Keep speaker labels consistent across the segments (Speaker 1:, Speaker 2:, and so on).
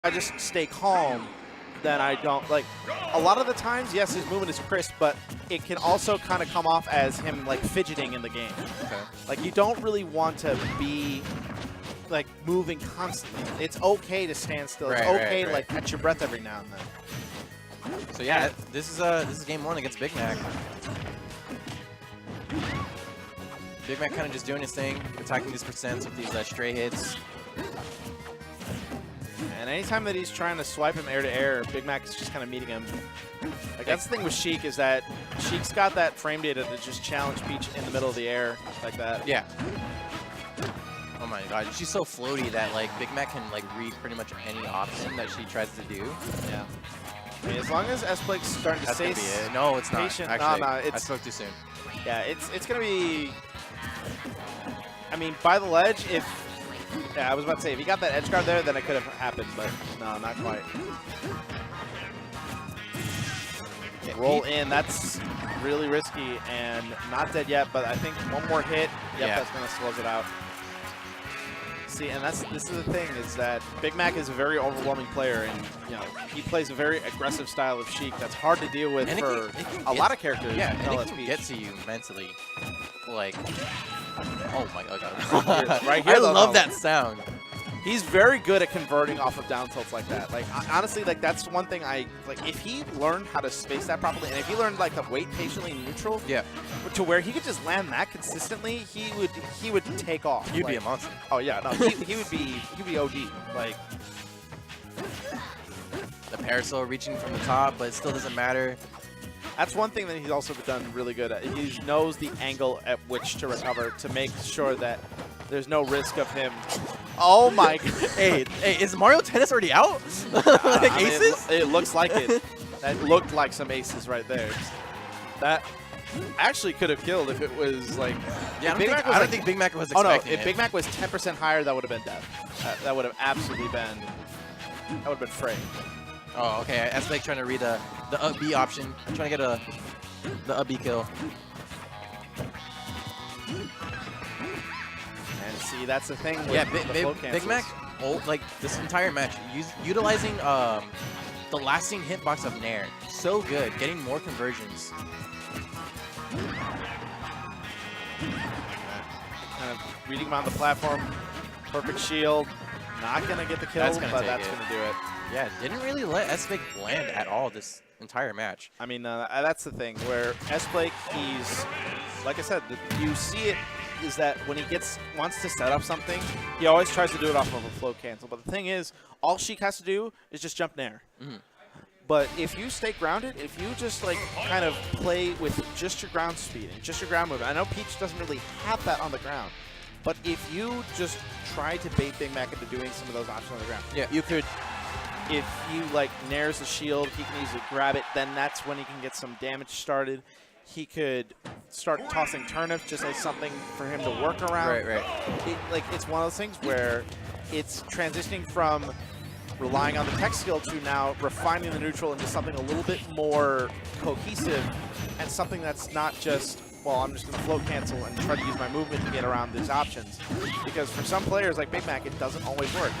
Speaker 1: I just stay calm, then I don't, like, a lot of the times, yes, his movement is crisp, but it can also kind of come off as him, like, fidgeting in the game.
Speaker 2: Okay.
Speaker 1: Like, you don't really want to be, like, moving constantly. It's okay to stand still. It's okay to, like, catch your breath every now and then.
Speaker 2: So, yeah, this is game 1 against Big Mac. Big Mac kind of just doing his thing, attacking these percents with these stray hits.
Speaker 1: And anytime that he's trying to swipe him air to air, Big Mac is just kind of meeting him. Like, that's the thing with Sheik, is that Sheik's got that frame data to just challenge Peach in the middle of the air like that.
Speaker 2: Yeah. Oh my god, she's so floaty that like Big Mac can like read pretty much any option that she tries to do.
Speaker 1: Yeah. I mean, as long as SBlake's starting to stay
Speaker 2: patient. No, it's not. Actually,
Speaker 1: no,
Speaker 2: I spoke too soon.
Speaker 1: Yeah, it's gonna be. I mean, by the ledge, if. Yeah, I was about to say, if he got that edge guard there, then it could have happened, but no, not quite.
Speaker 2: Yeah,
Speaker 1: roll in, that's really risky, and not dead yet, but I think one more hit, that's going to slow it out. See, and this is the thing, is that Big Mac is a very overwhelming player, and you know he plays a very aggressive style of Sheik that's hard to deal with for a lot of characters.
Speaker 2: Yeah, and it can get to you mentally, like. Oh my god.
Speaker 1: Right here,
Speaker 2: I love that sound.
Speaker 1: He's very good at converting off of down tilts like that. Like, honestly, like, that's one thing I, like, if he learned how to space that properly, and if he learned, like, to wait patiently in neutral, to where he could just land that consistently, he would take off.
Speaker 2: You'd be a monster.
Speaker 1: Oh, yeah, no, he would be OD. Like,
Speaker 2: the parasol reaching from the top, but it still doesn't matter.
Speaker 1: That's one thing that he's also done really good at. He knows the angle at which to recover to make sure that there's no risk of him. Oh my god.
Speaker 2: Hey, is Mario Tennis already out? Like aces?
Speaker 1: It looks like it. That looked like some aces right there. That actually could have killed if it was like.
Speaker 2: Yeah, I don't think Big Mac was expecting
Speaker 1: it. If Big Mac was 10% higher, that would have been death. That would have absolutely been. That would have been frayed.
Speaker 2: Oh, okay. SBlake trying to read the up B option. I'm trying to get the up B kill.
Speaker 1: And see, that's the thing with
Speaker 2: Big Mac, like this entire match, utilizing the lasting hitbox of Nair. So good, getting more conversions.
Speaker 1: Kind of reading him on the platform. Perfect shield. Not going to get the kill, but that's going to do it.
Speaker 2: Yeah, didn't really let SBlake land at all this entire match.
Speaker 1: I mean, that's the thing, where SBlake, he's, like I said, you see it is that when he wants to set up something, he always tries to do it off of a float cancel. But the thing is, all Sheik has to do is just jump Nair. But if you stay grounded, if you just like kind of play with just your ground speed and just your ground movement, I know Peach doesn't really have that on the ground. But if you just try to bait Big Mac into doing some of those options on the ground, you could, if you like Nair's the shield, he can easily grab it. Then that's when he can get some damage started. He could start tossing turnips just as something for him to work around. Right. It's one of those things where it's transitioning from relying on the tech skill to now refining the neutral into something a little bit more cohesive and something that's not just, well, I'm just going to float cancel and try to use my movement to get around these options. Because for some players like Big Mac, it doesn't always work.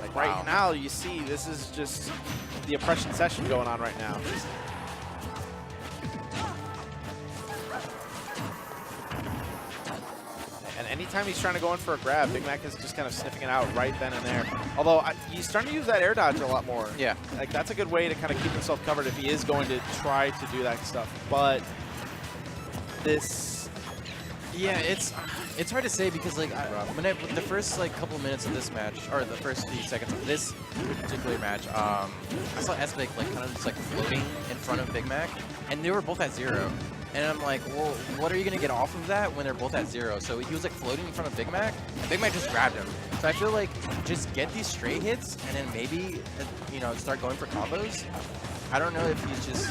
Speaker 1: Like right now, you see, this is just the oppression session going on right now. And anytime he's trying to go in for a grab, Big Mac is just kind of sniffing it out right then and there. Although he's starting to use that air dodge a lot more.
Speaker 2: Yeah.
Speaker 1: Like that's a good way to kind of keep himself covered if he is going to try to do that stuff. But this,
Speaker 2: yeah, it's hard to say because like the first like couple minutes of this match, or the first few seconds of this particular match, I saw SBlake like kind of just like floating in front of Big Mac, and they were both at 0. And I'm like, well, what are you going to get off of that when they're both at 0? So he was like floating in front of Big Mac, and Big Mac just grabbed him. So I feel like just get these straight hits, and then maybe, you know, start going for combos. I don't know if he's just,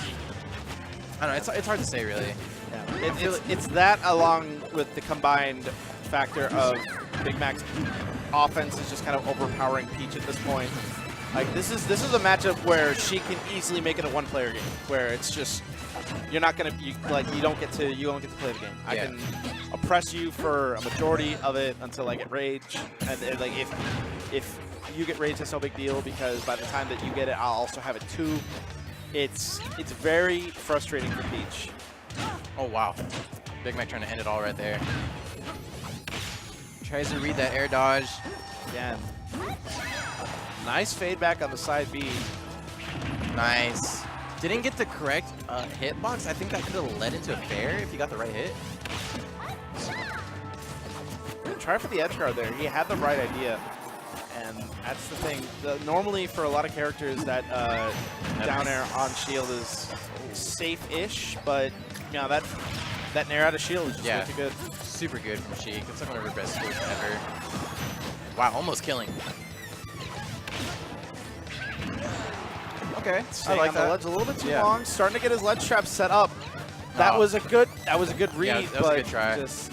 Speaker 2: I don't know, it's hard to say really.
Speaker 1: Yeah. It's that along with the combined factor of Big Mac's offense is just kind of overpowering Peach at this point. Like this is a matchup where she can easily make it a one-player game, where it's just you're not gonna you don't get to play the game. I can oppress you for a majority of it until I get rage, and like if you get rage, that's no big deal because by the time that you get it, I'll also have it too. It's very frustrating for Peach.
Speaker 2: Oh, wow. Big Mac trying to end it all right there. Tries to read that air dodge.
Speaker 1: Again. Nice fade back on the side B.
Speaker 2: Nice. Didn't get the correct hitbox. I think that could have led into a fair if you got the right hit.
Speaker 1: Try for the edge guard there. He had the right idea. And that's the thing. Normally, for a lot of characters, that down air on shield is safe-ish, but you know, that nair out of shield is just way too good.
Speaker 2: Super good from Sheik. It's like one of her best skills ever. Wow, almost killing. Okay, I like
Speaker 1: that. The ledge a little bit too long. Starting to get his ledge trap set up. That was a good read.
Speaker 2: Yeah, that was a good try.
Speaker 1: Just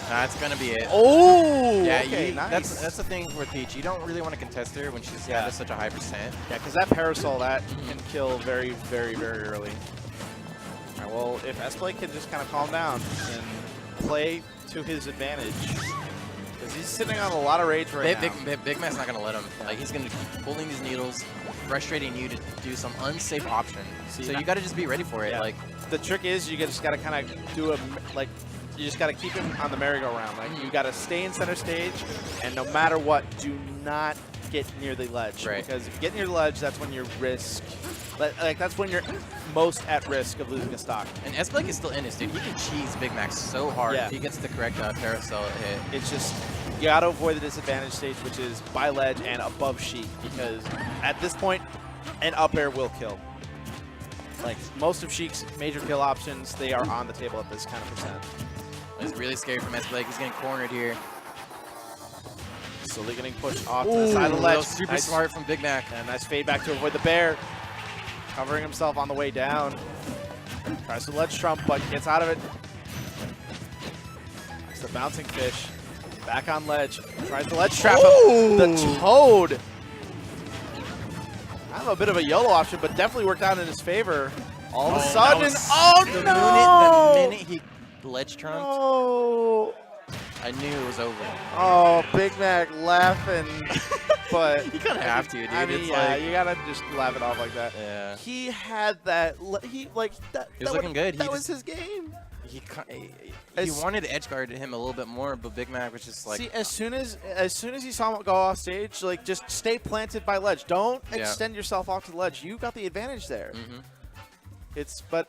Speaker 2: That's gonna be it.
Speaker 1: oh,
Speaker 2: yeah.
Speaker 1: Okay, nice.
Speaker 2: That's the thing with Peach. You don't really want to contest her when she's got such a high percent.
Speaker 1: Yeah, because that parasol that can kill very, very, very early. All right, well, if SBlake can just kind of calm down and play to his advantage, because he's sitting on a lot of rage right now.
Speaker 2: Big Mac's not gonna let him. Like he's gonna keep pulling these needles, frustrating you to do some unsafe option. So you got to just be ready for it.
Speaker 1: Yeah.
Speaker 2: Like
Speaker 1: the trick is you just got to kind of do you just got to keep him on the merry-go-round. Like you got to stay in center stage, and no matter what, do not get near the ledge.
Speaker 2: Right.
Speaker 1: Because if you get near the ledge, that's when you're that's when you're most at risk of losing a stock.
Speaker 2: And SBlake is still in this, dude. He can cheese Big Mac so hard if he gets the correct parasol hit.
Speaker 1: It's just you got to avoid the disadvantage stage, which is by ledge and above Sheik, because at this point, an up air will kill. Like most of Sheik's major kill options, they are on the table at this kind of percent.
Speaker 2: It's really scary from SBlake. He's getting cornered here.
Speaker 1: Slowly getting pushed off to the side of the ledge.
Speaker 2: Super smart from Big Mac.
Speaker 1: And nice fade back to avoid the bear. Covering himself on the way down. Tries to ledge trump, but gets out of it. It's the bouncing fish. Back on ledge. Tries to ledge trap him. The Toad. I have a bit of a YOLO option, but definitely worked out in his favor. All of a sudden,
Speaker 2: the minute he ledge trumped, I knew it was over.
Speaker 1: Oh, Big Mac laughing, but
Speaker 2: you kind of have to, dude.
Speaker 1: I mean, you gotta just laugh it off like that.
Speaker 2: Yeah.
Speaker 1: He had that. He was
Speaker 2: looking good.
Speaker 1: That was his game.
Speaker 2: He wanted to edge guard him a little bit more, but Big Mac was just like.
Speaker 1: See, as soon as he saw him go off stage, like just stay planted by ledge. Don't extend yourself off to the ledge. You got the advantage there. But.